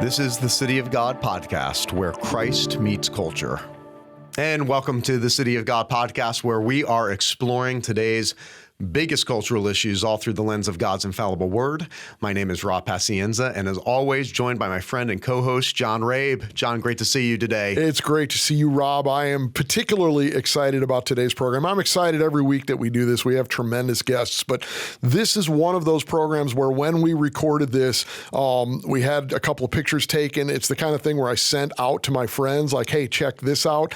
This is the City of God podcast, where Christ meets culture. And welcome to the City of God podcast, where we are exploring today's biggest cultural issues all through the lens of God's infallible word. My name is Rob Pacienza, and as always, joined by my friend and co-host, John Rabe. John, great to see you today. It's great to see you, Rob. I am particularly excited about today's program. I'm excited every week that we do this. We have tremendous guests, but this is one of those programs where when we recorded this, we had a couple of pictures taken. It's the kind of thing where I sent out to my friends, like, hey, check this out.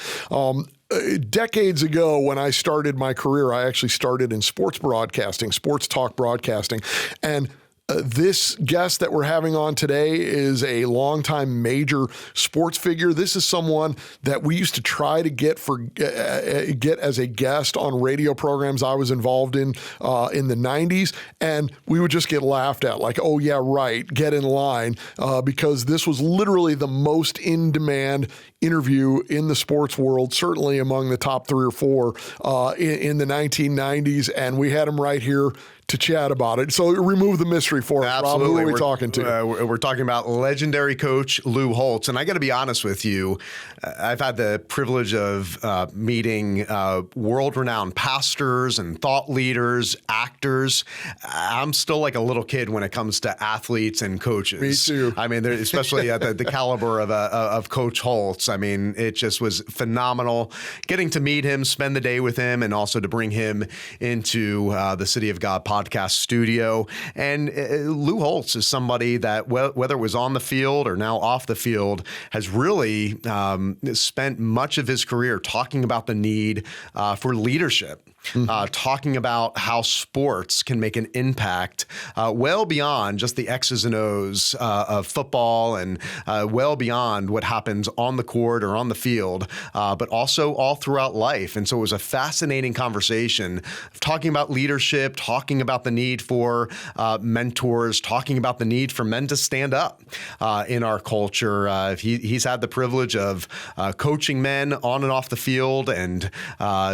Decades ago, when I started my career, I actually started in sports broadcasting, sports talk broadcasting. And this guest that we're having on today is a longtime major sports figure. This is someone that we used to try to get as a guest on radio programs I was involved in the 90s, and we would just get laughed at, like, oh yeah, right, get in line, because this was literally the most in-demand interview in the sports world, certainly among the top 3 or 4 in the 1990s, and we had him right here to chat about it. So remove the mystery for us, Absolutely. Rob. Who are we talking to? We're talking about legendary coach Lou Holtz. And I got to be honest with you, I've had the privilege of meeting world-renowned pastors and thought leaders, actors. I'm still like a little kid when it comes to athletes and coaches. Me too. I mean, especially at the caliber of Coach Holtz. I mean, it just was phenomenal getting to meet him, spend the day with him, and also to bring him into the City of God podcast studio. And Lou Holtz is somebody that, whether it was on the field or now off the field, has really spent much of his career talking about the need for leadership. Talking about how sports can make an impact well beyond just the X's and O's of football, and well beyond what happens on the court or on the field, but also all throughout life. And so it was a fascinating conversation talking about leadership, talking about the need for mentors, talking about the need for men to stand up in our culture. He's had the privilege of coaching men on and off the field, and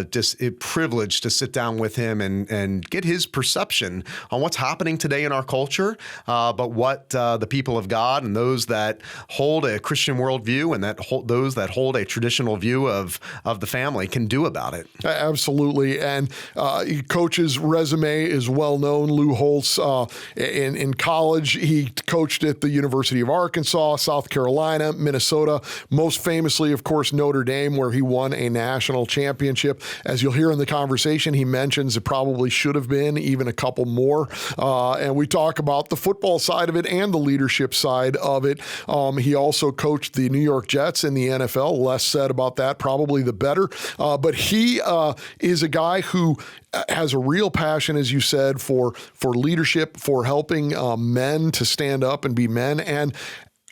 just privileged to sit down with him and get his perception on what's happening today in our culture, but what the people of God and those that hold a Christian worldview and those that hold a traditional view of the family can do about it. Absolutely. And coach's resume is well known. Lou Holtz, in college, he coached at the University of Arkansas, South Carolina, Minnesota, most famously, of course, Notre Dame, where he won a national championship. As you'll hear in the conversation, he mentions it probably should have been even a couple more. And we talk about the football side of it and the leadership side of it. He also coached the New York Jets in the NFL. Less said about that, probably the better. But he is a guy who has a real passion, as you said, for leadership, for helping men to stand up and be men, and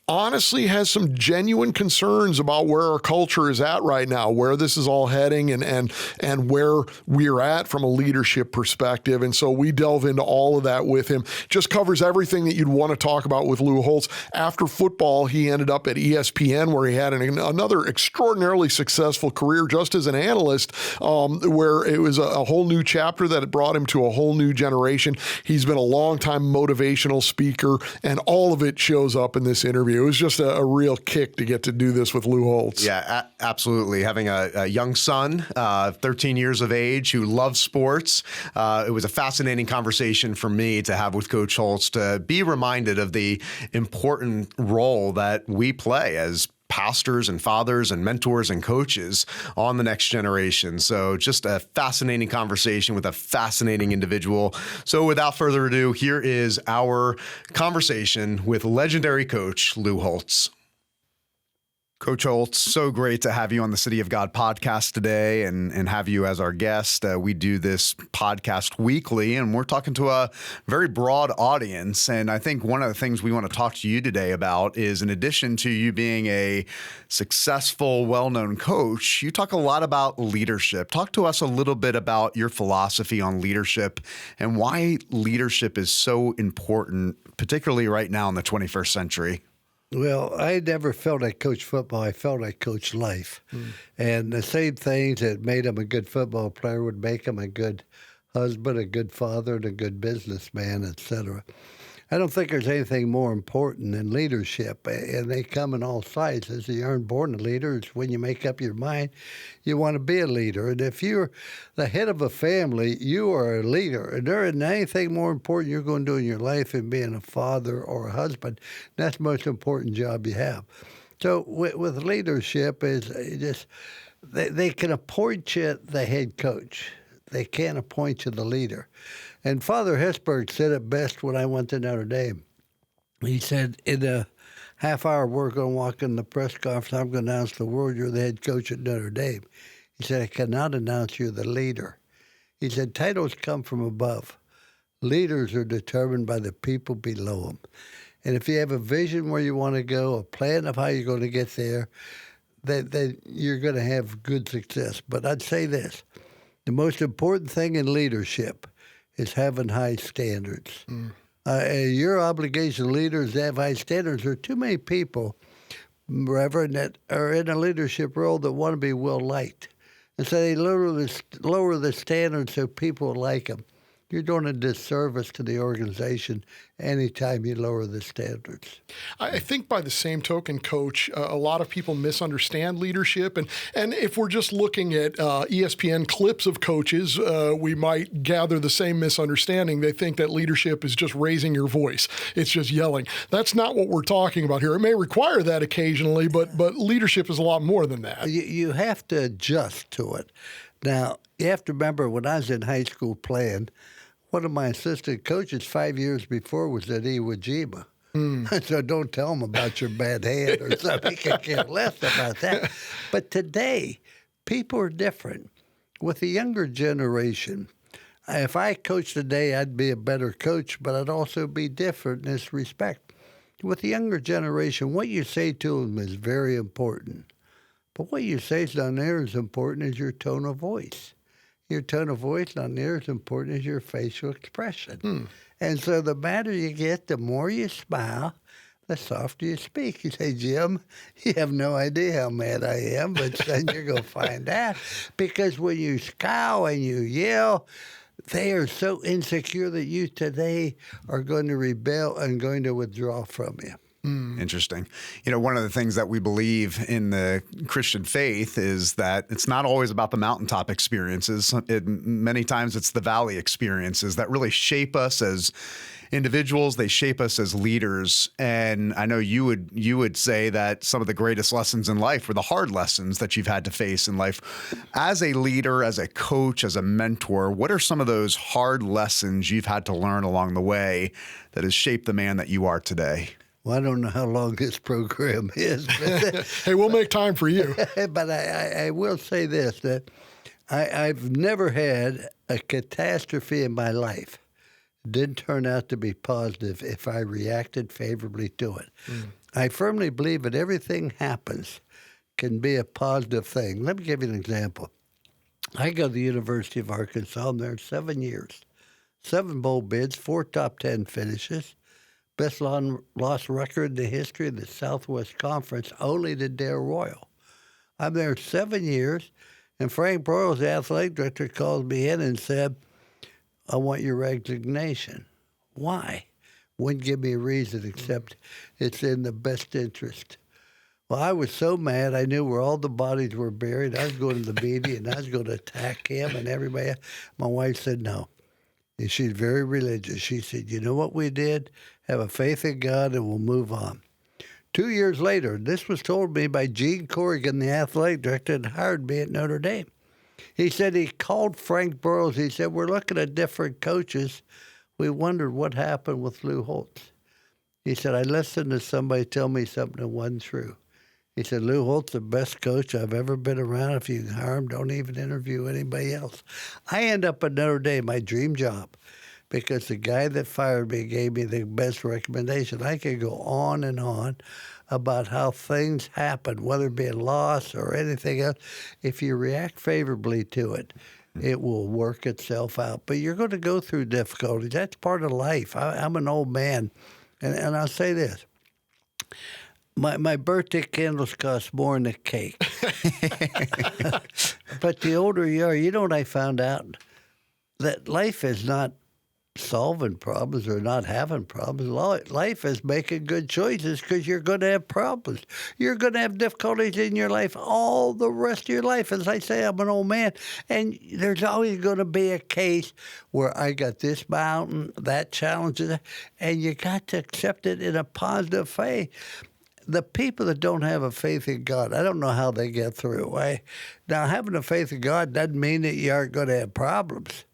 honestly has some genuine concerns about where our culture is at right now, where this is all heading, and where we're at from a leadership perspective. And so we delve into all of that with him. Just covers everything that you'd want to talk about with Lou Holtz. After football, he ended up at ESPN, where he had another extraordinarily successful career just as an analyst, where it was a whole new chapter that brought him to a whole new generation. He's been a longtime motivational speaker, and all of it shows up in this interview. It was just a real kick to get to do this with Lou Holtz. Yeah, absolutely. Having a young son, 13 years of age, who loves sports. It was a fascinating conversation for me to have with Coach Holtz, to be reminded of the important role that we play as pastors and fathers and mentors and coaches on the next generation. So just a fascinating conversation with a fascinating individual. So without further ado, here is our conversation with legendary coach Lou Holtz. Coach Holtz, so great to have you on the City of God podcast today and have you as our guest. We do this podcast weekly, and we're talking to a very broad audience. And I think one of the things we want to talk to you today about is, in addition to you being a successful, well-known coach, you talk a lot about leadership. Talk to us a little bit about your philosophy on leadership and why leadership is so important, particularly right now in the 21st century. Well, I never felt I coached football. I felt I coached life. And the same things that made him a good football player would make him a good husband, a good father, and a good businessman, etc. I don't think there's anything more important than leadership, and they come in all sizes. You aren't born a leader. It's when you make up your mind you want to be a leader. And if you're the head of a family, you are a leader. And there isn't anything more important you're going to do in your life than being a father or a husband. That's the most important job you have. So with leadership, is just they can appoint you the head coach. They can't appoint you the leader. And Father Hesburgh said it best when I went to Notre Dame. He said, in a half hour, we're going to walk in the press conference. I'm going to announce the world you're the head coach at Notre Dame. He said, I cannot announce you're the leader. He said, titles come from above. Leaders are determined by the people below them. And if you have a vision where you want to go, a plan of how you're going to get there, then you're going to have good success. But I'd say this. The most important thing in leadership is having high standards. Your obligation, leaders, to have high standards. There are too many people, Reverend, that are in a leadership role that want to be well-liked. And so they lower the standards so people like them. You're doing a disservice to the organization anytime you lower the standards. I think by the same token, Coach, a lot of people misunderstand leadership. And if we're just looking at ESPN clips of coaches, we might gather the same misunderstanding. They think that leadership is just raising your voice. It's just yelling. That's not what we're talking about here. It may require that occasionally, but leadership is a lot more than that. You have to adjust to it. Now, you have to remember when I was in high school playing, one of my assistant coaches 5 years before was at Iwo Jima. So don't tell him about your bad hand or something. He can care less about that. But today, people are different. With the younger generation, if I coached today, I'd be a better coach, but I'd also be different in this respect. With the younger generation, what you say to them is very important. But what you say is not near as important as your tone of voice. Your tone of voice not near as important as your facial expression. And so the madder you get, the more you smile, the softer you speak. You say, Jim, you have no idea how mad I am, but then you're going to find out. Because when you scowl and you yell, they are so insecure that you today are going to rebel and going to withdraw from you. Interesting. One of the things that we believe in the Christian faith is that it's not always about the mountaintop experiences. Many times it's the valley experiences that really shape us as individuals. They shape us as leaders. And I know you would say that some of the greatest lessons in life were the hard lessons that you've had to face in life. As a leader, as a coach, as a mentor, what are some of those hard lessons you've had to learn along the way that has shaped the man that you are today? Well, I don't know how long this program is. But hey, we'll make time for you. But I will say this, that I've never had a catastrophe in my life. It didn't turn out to be positive if I reacted favorably to it. I firmly believe that everything happens can be a positive thing. Let me give you an example. I go to the University of Arkansas. I'm there 7 years. 7 bowl bids, 4 top 10 finishes. Best loss record in the history of the Southwest Conference, only to Dare Royal. I'm there 7 years, and Frank Broyles, the athletic director, called me in and said, I want your resignation. Why? Wouldn't give me a reason except it's in the best interest. Well, I was so mad. I knew where all the bodies were buried. I was going to the media, and I was going to attack him and everybody. My wife said no. And she's very religious. She said, you know what we did? Have a faith in God and we'll move on. 2 years later, this was told me by Gene Corrigan, the athletic director, that hired me at Notre Dame. He said he called Frank Broyles. He said, we're looking at different coaches. We wondered what happened with Lou Holtz. He said, I listened to somebody tell me something that wasn't true. He said, Lou Holtz, the best coach I've ever been around. If you can hire him, don't even interview anybody else. I end up at Notre Dame, my dream job, because the guy that fired me gave me the best recommendation. I could go on and on about how things happen, whether it be a loss or anything else. If you react favorably to it, it will work itself out. But you're going to go through difficulties. That's part of life. I'm an old man, and I'll say this. My birthday candles cost more than a cake. But the older you are, you know what I found out? That life is not solving problems or not having problems. Life is making good choices because you're going to have problems. You're going to have difficulties in your life all the rest of your life. As I say, I'm an old man, and there's always going to be a case where I got this mountain, that challenge, and you got to accept it in a positive way. The people that don't have a faith in God, I don't know how they get through. Now, having a faith in God doesn't mean that you aren't going to have problems.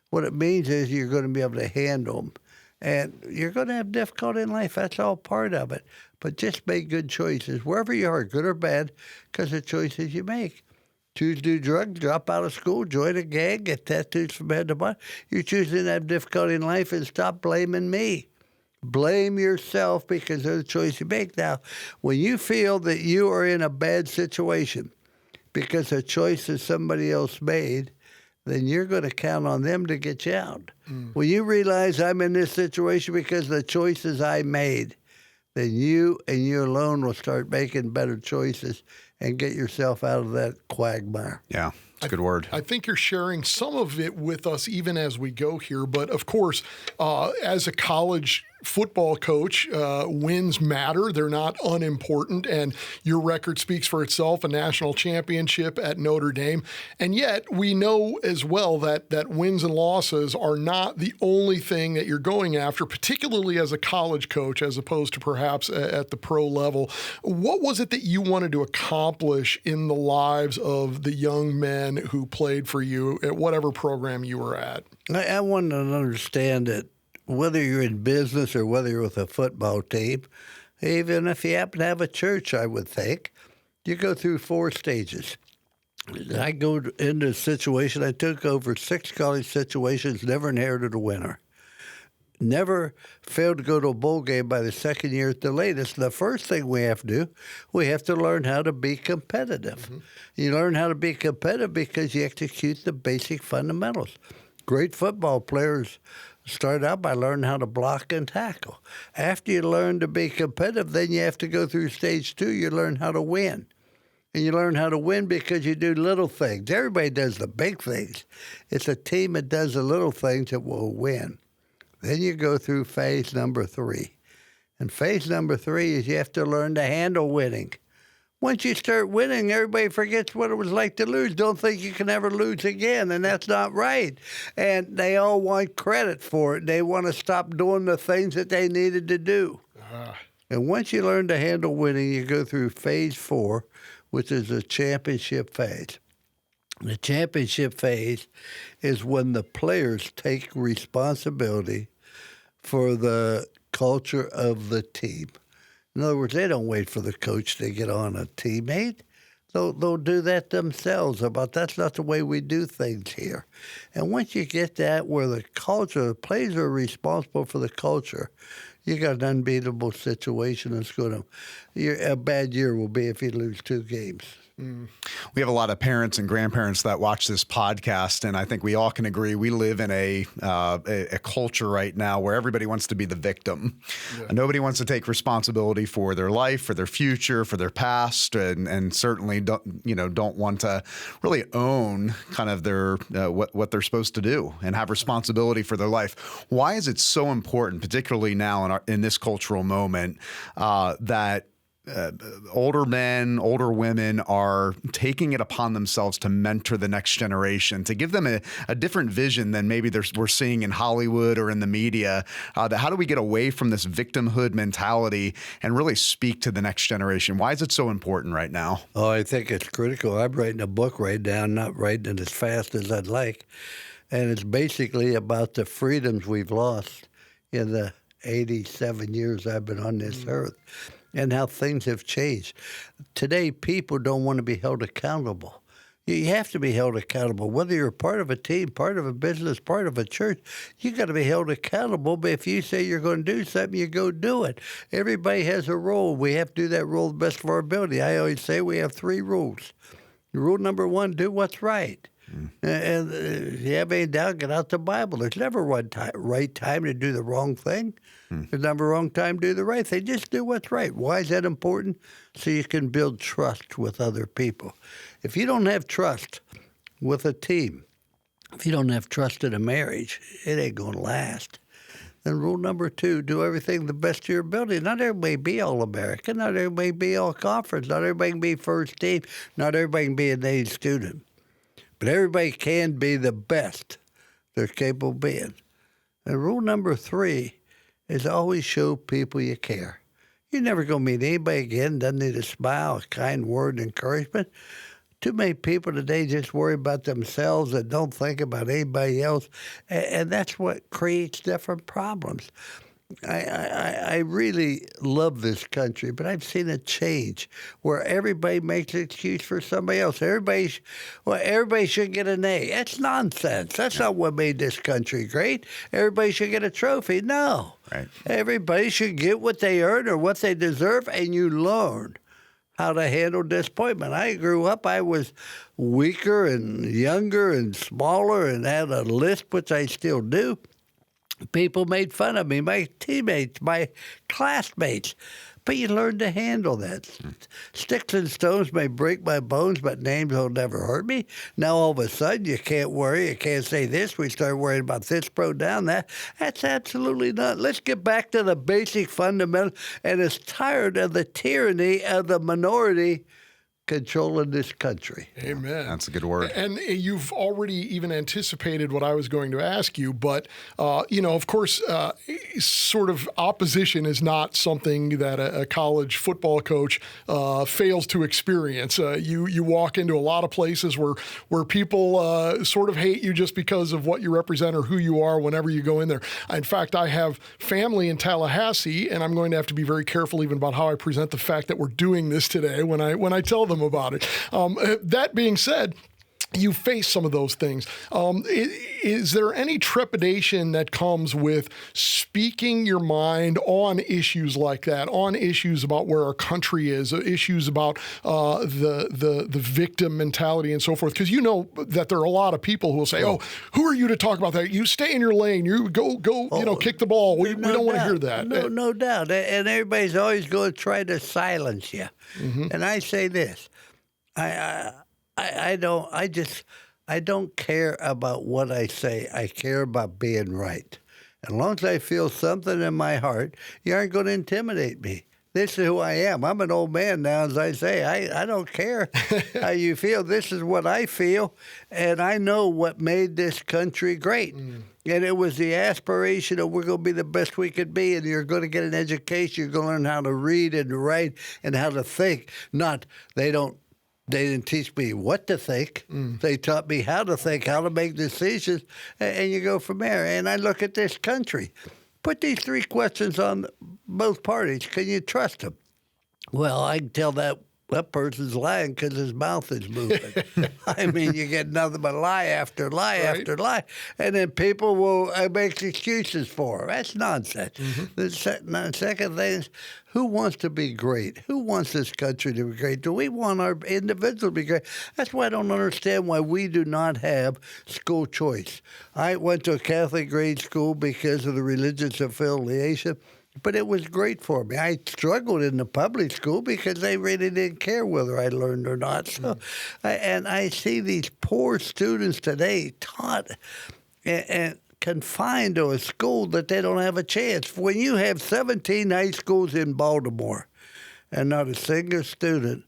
What it means is you're going to be able to handle them. And you're going to have difficulty in life. That's all part of it. But just make good choices, wherever you are, good or bad, because the choices you make. Choose to do drugs, drop out of school, join a gang, get tattoos from head to bottom. You're choosing to have difficulty in life, and stop blaming me. Blame yourself because of the choice you make. Now, when you feel that you are in a bad situation because of choices somebody else made, then you're going to count on them to get you out. When you realize I'm in this situation because of the choices I made, then you and you alone will start making better choices and get yourself out of that quagmire. Yeah, it's a good word. I think you're sharing some of it with us even as we go here. But of course, as a college football coach, wins matter. They're not unimportant. And your record speaks for itself, a national championship at Notre Dame. And yet we know as well that wins and losses are not the only thing that you're going after, particularly as a college coach, as opposed to perhaps at the pro level. What was it that you wanted to accomplish in the lives of the young men who played for you at whatever program you were at? I wanted to understand that whether you're in business or whether you're with a football team, even if you happen to have a church, I would think, you go through 4 stages. I go into a situation, I took over 6 college situations, never inherited a winner. Never failed to go to a bowl game by the second year at the latest. The first thing we have to do, we have to learn how to be competitive. Mm-hmm. You learn how to be competitive because you execute the basic fundamentals. Great football players start out by learning how to block and tackle. After you learn to be competitive, then you have to go through stage 2. You learn how to win. And you learn how to win because you do little things. Everybody does the big things. It's a team that does the little things that will win. Then you go through phase number 3. And phase number 3 is you have to learn to handle winning. Once you start winning, everybody forgets what it was like to lose. Don't think you can ever lose again, and that's not right. And they all want credit for it. They want to stop doing the things that they needed to do. And once you learn to handle winning, you go through phase 4, which is the championship phase. The championship phase is when the players take responsibility for the culture of the team. In other words, they don't wait for the coach to get on a teammate. They'll do that themselves. That's not the way we do things here. And once you get that where the culture, the players are responsible for the culture, you got an unbeatable situation that's going to, a bad year will be if you lose 2 games. We have a lot of parents and grandparents that watch this podcast, and I think we all can agree we live in a culture right now where everybody wants to be the victim. Yeah. Nobody wants to take responsibility for their life, for their future, for their past, and certainly don't want to really own kind of their what they're supposed to do and have responsibility for their life. Why is it so important, particularly now in this cultural moment, that older men, older women are taking it upon themselves to mentor the next generation, to give them a different vision than maybe we're seeing in Hollywood or in the media? How do we get away from this victimhood mentality and really speak to the next generation? Why is it so important right now? Oh, I think it's critical. I'm writing a book right now, not writing it as fast as I'd like. And it's basically about the freedoms we've lost in the 87 years I've been on this earth, and how things have changed. Today, people don't want to be held accountable. You have to be held accountable. Whether you're part of a team, part of a business, part of a church, you got to be held accountable. But if you say you're going to do something, you go do it. Everybody has a role. We have to do that role the best of our ability. I always say we have 3 rules. Rule number 1, do what's right. And if you have any doubt, get out the Bible. There's never one right time to do the wrong thing. There's never a wrong time to do the right thing. Just do what's right. Why is that important? So you can build trust with other people. If you don't have trust with a team, if you don't have trust in a marriage, it ain't going to last. Then rule number 2, do everything the best of your ability. Not everybody be All-American. Not everybody be All-Conference. Not everybody can be first team. Not everybody can be an A student. But everybody can be the best they're capable of being. And rule number 3 is always show people you care. You're never going to meet anybody again, doesn't need a smile, a kind word, encouragement. Too many people today just worry about themselves and don't think about anybody else, and that's what creates different problems. I really love this country, but I've seen it change where everybody makes an excuse for somebody else. Everybody should get an A. That's nonsense. That's not what made this country great. Everybody should get a trophy. No. Right. Everybody should get what they earn or what they deserve, and you learn how to handle disappointment. I grew up, I was weaker and younger and smaller and had a lisp, which I still do. People made fun of me, my teammates, my classmates. But you learn to handle that. Sticks and stones may break my bones, but names will never hurt me. Now all of a sudden you can't worry, you can't say this. We start worrying about this pronoun, that. That's absolutely not. Let's get back to the basic fundamental and is tired of the tyranny of the minority controlling this country. Amen. That's a good word. And you've already even anticipated what I was going to ask you, but, of course, sort of opposition is not something that a college football coach fails to experience. You walk into a lot of places where people sort of hate you just because of what you represent or who you are whenever you go in there. In fact, I have family in Tallahassee, and I'm going to have to be very careful even about how I present the fact that we're doing this today when I tell them about it. That being said, you face some of those things. Is there any trepidation that comes with speaking your mind on issues like that, on issues about where our country is, issues about the victim mentality and so forth? Because you know that there are a lot of people who will say, "Oh, who are you to talk about that? You stay in your lane. You go, kick the ball. We don't want to hear that." No doubt. And everybody's always going to try to silence you. Mm-hmm. And I say this, I don't care about what I say. I care about being right. As long as I feel something in my heart, you aren't going to intimidate me. This is who I am. I'm an old man now, as I say. I don't care how you feel. This is what I feel, and I know what made this country great. Mm. And it was the aspiration of we're going to be the best we could be, and you're going to get an education. You're going to learn how to read and write and how to think. Not they didn't teach me what to think. Mm. They taught me how to think, how to make decisions, and you go from there. And I look at this country. Put these 3 questions on both parties. Can you trust them? Well, I can tell that person's lying because his mouth is moving. I mean, you get nothing but lie after lie after lie. And then people will make excuses for it. That's nonsense. Mm-hmm. The second thing is, who wants to be great? Who wants this country to be great? Do we want our individual to be great? That's why I don't understand why we do not have school choice. I went to a Catholic grade school because of the religious affiliation. But it was great for me. I struggled in the public school because they really didn't care whether I learned or not. So, and I see these poor students today taught and confined to a school that they don't have a chance. When you have 17 high schools in Baltimore and not a single student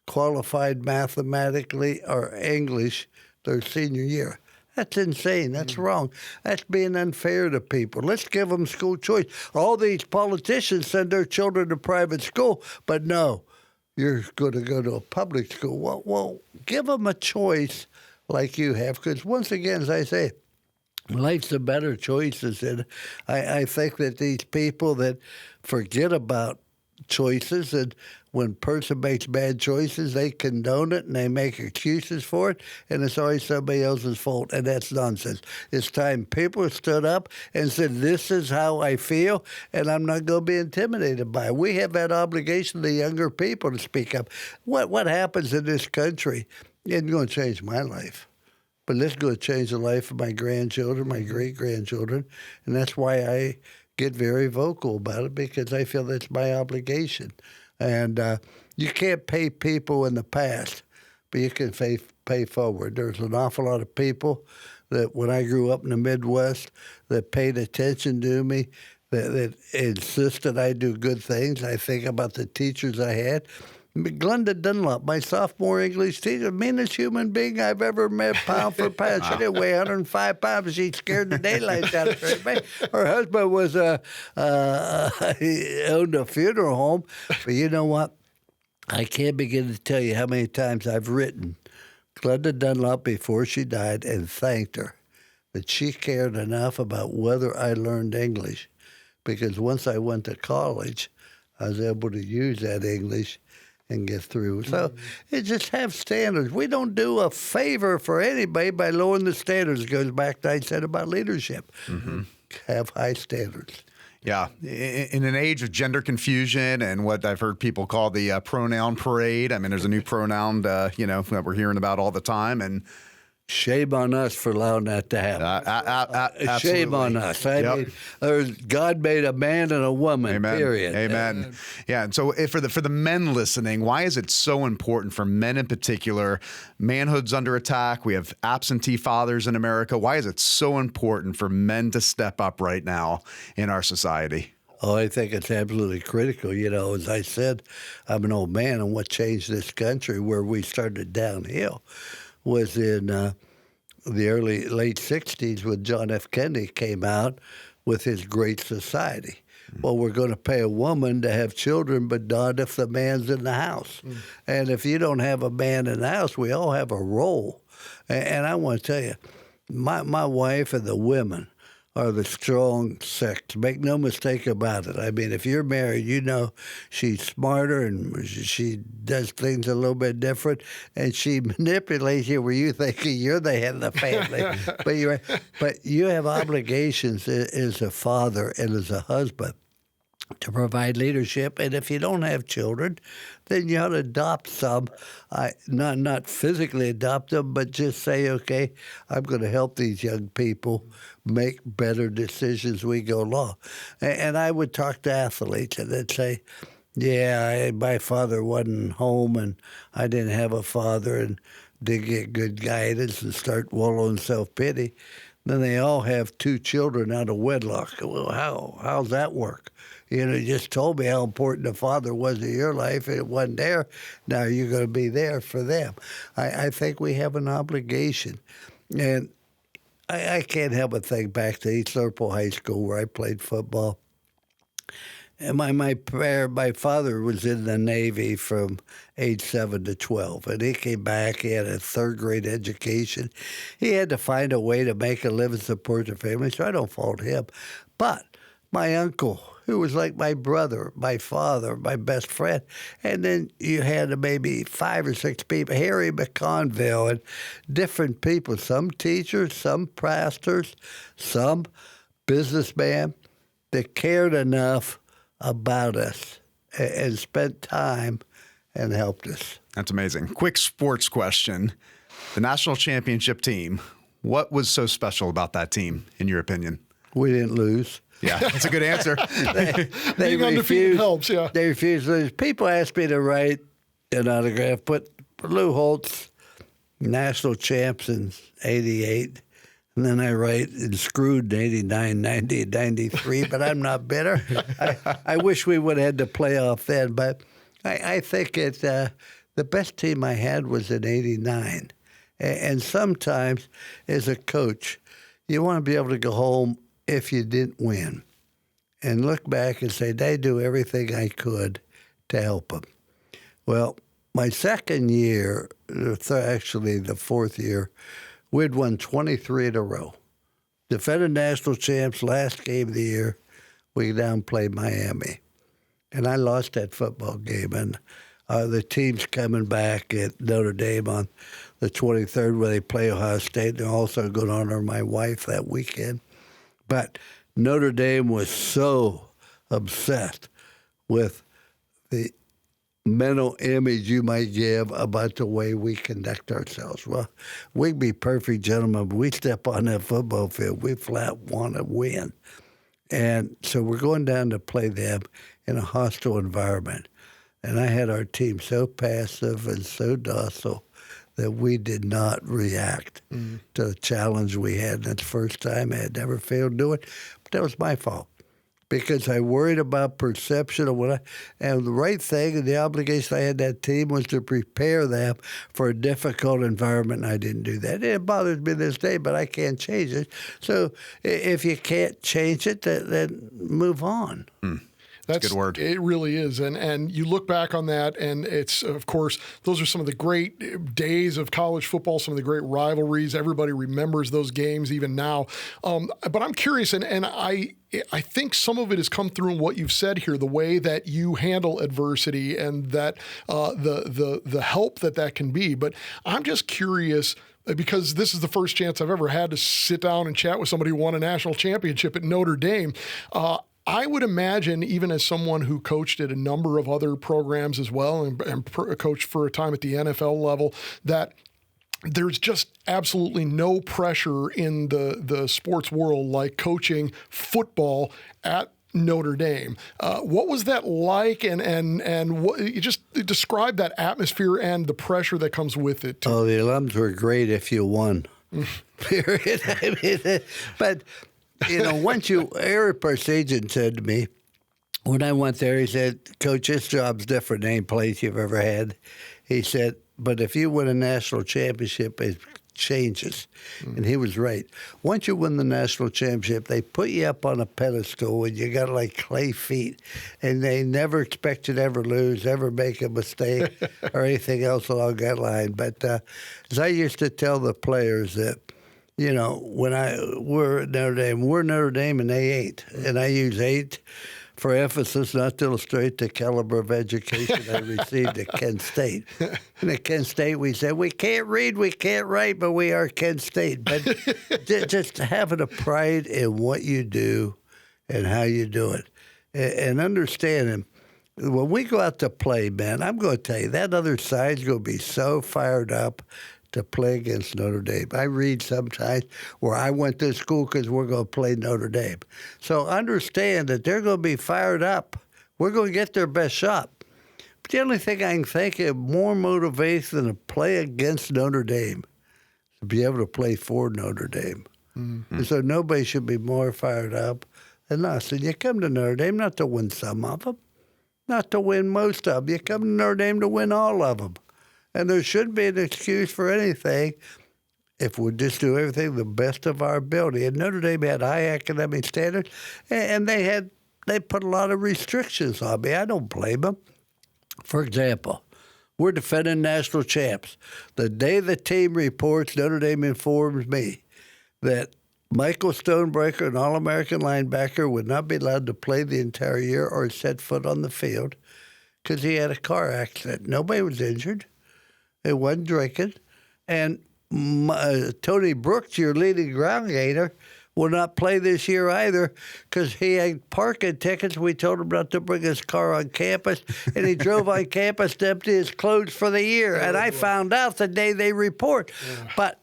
qualified mathematically or English their senior year, that's insane. That's wrong. That's being unfair to people. Let's give them school choice. All these politicians send their children to private school, but no, you're going to go to a public school. Well, give them a choice like you have, because once again, as I say, life's a better choices. And I think that these people that forget about choices, and when a person makes bad choices, they condone it and they make excuses for it, and it's always somebody else's fault, and that's nonsense. It's time people stood up and said, this is how I feel, and I'm not going to be intimidated by it. We have that obligation to younger people to speak up. What happens in this country isn't going to change my life, but it's going to change the life of my grandchildren, my great-grandchildren, and that's why I get very vocal about it, because I feel that's my obligation. And you can't pay people in the past, but you can pay forward. There's an awful lot of people that when I grew up in the Midwest that paid attention to me, that insisted I do good things. I think about the teachers I had. Glenda Dunlop, my sophomore English teacher, meanest human being I've ever met, pound for pound. She didn't weigh 105 pounds. She scared the daylights out of her. Her husband was he owned a funeral home. But you know what? I can't begin to tell you how many times I've written Glenda Dunlop before she died and thanked her that she cared enough about whether I learned English. Because once I went to college, I was able to use that English and get through. So it just have standards. We don't do a favor for anybody by lowering the standards. It goes back to what I said about leadership. Have high standards. Yeah. In an age of gender confusion and what I've heard people call the pronoun parade, I mean, there's a new pronoun, that we're hearing about all the time. And shame on us for allowing that to happen. Shame on us. I mean, God made a man and a woman, Amen. period. Amen. Yeah, and so for the men listening, why is it so important for men in particular? Manhood's under attack. We have absentee fathers in America. Why is it so important for men to step up right now in our society? Oh, I think it's absolutely critical. You know, as I said, I'm an old man, and what changed this country where we started downhill was in the late 60s when John F. Kennedy came out with his Great Society. Well, we're going to pay a woman to have children, but not if the man's in the house. And if you don't have a man in the house, we all have a role. And I want to tell you, my wife and the women are the strong sex. Make no mistake about it. I mean, if you're married, you know she's smarter and she does things a little bit different, and she manipulates you where you think you're the head of the family. But you have obligations as a father and as a husband to provide leadership. And if you don't have children, then you ought to adopt some. Not physically adopt them, but just say, okay, I'm going to help these young people make better decisions as we go along. And I would talk to athletes and they'd say, yeah, my father wasn't home and I didn't have a father and didn't get good guidance, and start wallowing self-pity. Then they all have 2 children out of wedlock. Well, how's that work? You know, you just told me how important a father was in your life, and it wasn't there. Now you're going to be there for them. I think we have an obligation. And I can't help but think back to East Liverpool High School where I played football. And my father was in the Navy from age 7 to 12, and he came back. He had a 3rd-grade education. He had to find a way to make a living, support the family, so I don't fault him. But my uncle, who was like my brother, my father, my best friend, and then you had maybe 5 or 6 people, Harry McConville, and different people, some teachers, some pastors, some businessmen that cared enough about us and spent time and helped us. That's amazing. Quick sports question. The national championship team, what was so special about that team, in your opinion? We didn't lose. Yeah, that's a good answer. They Being undefeated helps, yeah. They refused to lose. People asked me to write an autograph, but Lou Holtz, national champs in 88, and then I write and screwed in 89, 90, 93, but I'm not bitter. I wish we would have had the playoff then, but I think the best team I had was in 89. And sometimes, as a coach, you want to be able to go home if you didn't win and look back and say, they do everything I could to help them. Well, my second year, actually the 4th year, we'd won 23 in a row. Defended national champs, last game of the year, we down played Miami. And I lost that football game. And the team's coming back at Notre Dame on the 23rd where they play Ohio State. They're also going to honor my wife that weekend. But Notre Dame was so obsessed with the mental image you might give about the way we conduct ourselves. Well, we can be perfect gentlemen, but we step on that football field, we flat want to win. And so we're going down to play them in a hostile environment. And I had our team so passive and so docile that we did not react to the challenge we had. And that's the first time I had never failed to do it. But that was my fault because I worried about perception of and the right thing and the obligation I had that team was to prepare them for a difficult environment, and I didn't do that. It bothers me this day, but I can't change it. So if you can't change it, then move on. That's a good word. It really is. And you look back on that, and it's, of course, those are some of the great days of college football, some of the great rivalries. Everybody remembers those games even now. But I'm curious, and I think some of it has come through in what you've said here, the way that you handle adversity and that the help that can be. But I'm just curious, because this is the first chance I've ever had to sit down and chat with somebody who won a national championship at Notre Dame. I would imagine, even as someone who coached at a number of other programs as well and coached for a time at the NFL level, that there's just absolutely no pressure in the sports world like coaching football at Notre Dame. What was that like, and what, you just describe that atmosphere and the pressure that comes with it, too. Oh, the alums were great if you won. Period. I mean, but once Eric Parsegian said to me, when I went there, he said, Coach, this job's different than any place you've ever had. He said, but if you win a national championship, it changes. And he was right. Once you win the national championship, they put you up on a pedestal and you got like clay feet, and they never expect you to ever lose, ever make a mistake or anything else along that line. But as I used to tell the players that, when we're Notre Dame and they 8. And I use 8 for emphasis, not to illustrate the caliber of education I received at Kent State. And at Kent State, we said, we can't read, we can't write, but we are Kent State. But just having a pride in what you do and how you do it. And understanding, when we go out to play, man, I'm going to tell you, that other side's going to be so fired up to play against Notre Dame. I read sometimes where I went to school because we're going to play Notre Dame. So understand that they're going to be fired up. We're going to get their best shot. But the only thing I can think of more motivation than to play against Notre Dame is to be able to play for Notre Dame. Mm-hmm. And so nobody should be more fired up than us. And you come to Notre Dame not to win some of them, not to win most of them. You come to Notre Dame to win all of them. And there shouldn't be an excuse for anything if we just do everything the best of our ability. And Notre Dame had high academic standards, and they put a lot of restrictions on me. I don't blame them. For example, we're defending national champs. The day the team reports, Notre Dame informs me that Michael Stonebreaker, an All-American linebacker, would not be allowed to play the entire year or set foot on the field because he had a car accident. Nobody was injured. It wasn't drinking. And Tony Brooks, your leading ground gainer, will not play this year either because he had parking tickets. We told him not to bring his car on campus, and he drove on campus to empty his clothes for the year. And I found out the day they report. Yeah. But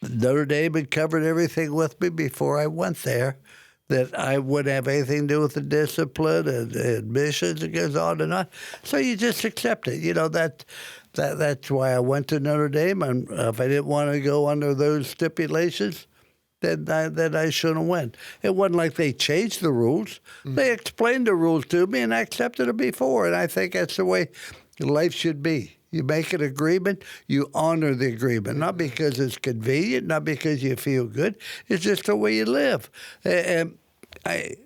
Notre Dame had covered everything with me before I went there, that I wouldn't have anything to do with the discipline and admissions. It goes on and on. So you just accept it. That's why I went to Notre Dame. And if I didn't want to go under those stipulations, then I shouldn't have went. It wasn't like they changed the rules. Mm-hmm. They explained the rules to me, and I accepted them before. And I think that's the way life should be. You make an agreement, you honor the agreement, not because it's convenient, not because you feel good. It's just the way you live. And I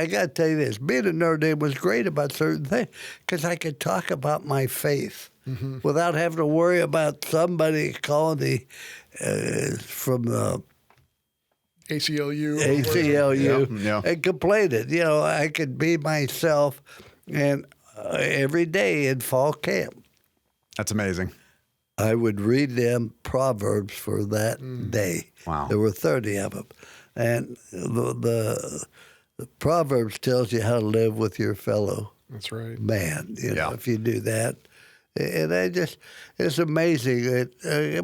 got to tell you this, being at Notre Dame was great about certain things because I could talk about my faith without having to worry about somebody calling me from the ACLU and complaining. I could be myself and every day in fall camp. That's amazing. I would read them Proverbs for that day. Wow. There were 30 of them. And the Proverbs tells you how to live with your fellow That's right. man, if you do that. And it's amazing.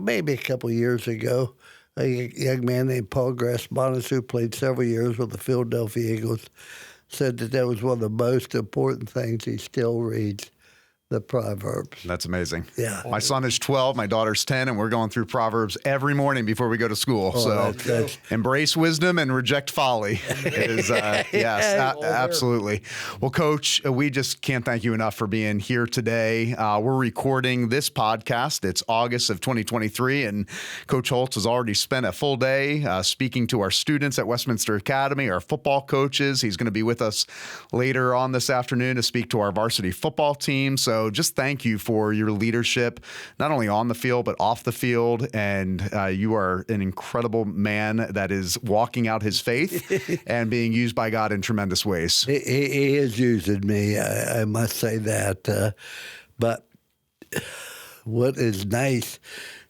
Maybe a couple years ago, a young man named Paul Grasmanis, who played several years with the Philadelphia Eagles, said that was one of the most important things he still reads. the Proverbs. That's amazing. Yeah. My son is 12, my daughter's 10, and we're going through Proverbs every morning before we go to school. So embrace wisdom and reject folly. It is, yes, absolutely. Well, Coach, we just can't thank you enough for being here today. We're recording this podcast. It's August of 2023, and Coach Holtz has already spent a full day speaking to our students at Westminster Academy, our football coaches. He's going to be with us later on this afternoon to speak to our varsity football team. So just thank you for your leadership, not only on the field, but off the field. And you are an incredible man that is walking out his faith and being used by God in tremendous ways. He is using me, I must say that. But what is nice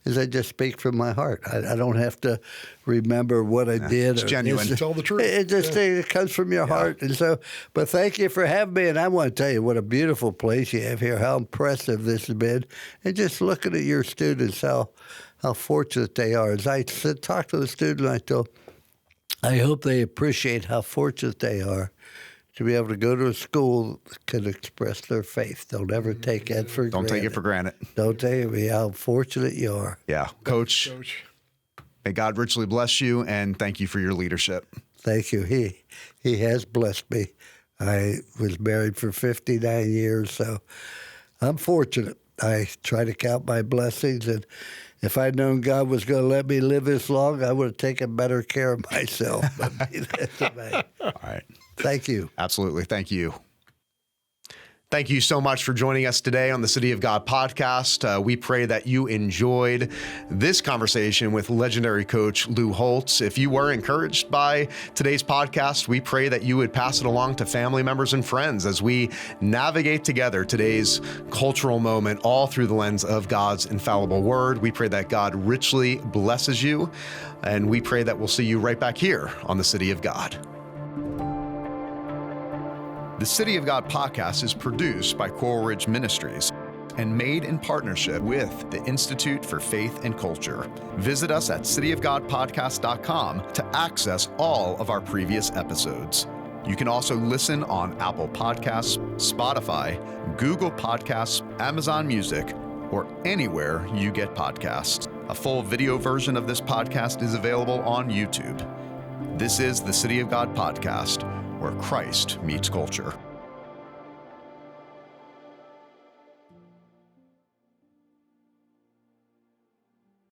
is I just speak from my heart. I don't have to remember what I did. It's genuine. Tell the truth. It just it comes from your heart. And so, but thank you for having me. And I want to tell you what a beautiful place you have here, how impressive this has been. And just looking at your students, how fortunate they are. As I talked to the student, I told, I hope they appreciate how fortunate they are to be able to go to a school that can express their faith. Don't ever take that for granted. Don't take it for granted. Don't take it. How fortunate you are. Yeah. Coach, may God richly bless you, and thank you for your leadership. Thank you. He has blessed me. I was married for 59 years, so I'm fortunate. I try to count my blessings, and if I'd known God was going to let me live this long, I would have taken better care of myself. All right. Thank you. Absolutely. Thank you. Thank you so much for joining us today on the City of God podcast. We pray that you enjoyed this conversation with legendary coach Lou Holtz. If you were encouraged by today's podcast, we pray that you would pass it along to family members and friends as we navigate together today's cultural moment all through the lens of God's infallible word. We pray that God richly blesses you, and we pray that we'll see you right back here on the City of God. The City of God podcast is produced by Coral Ridge Ministries and made in partnership with the Institute for Faith and Culture. Visit us at cityofgodpodcast.com to access all of our previous episodes. You can also listen on Apple Podcasts, Spotify, Google Podcasts, Amazon Music, or anywhere you get podcasts. A full video version of this podcast is available on YouTube. This is the City of God podcast, where Christ meets culture.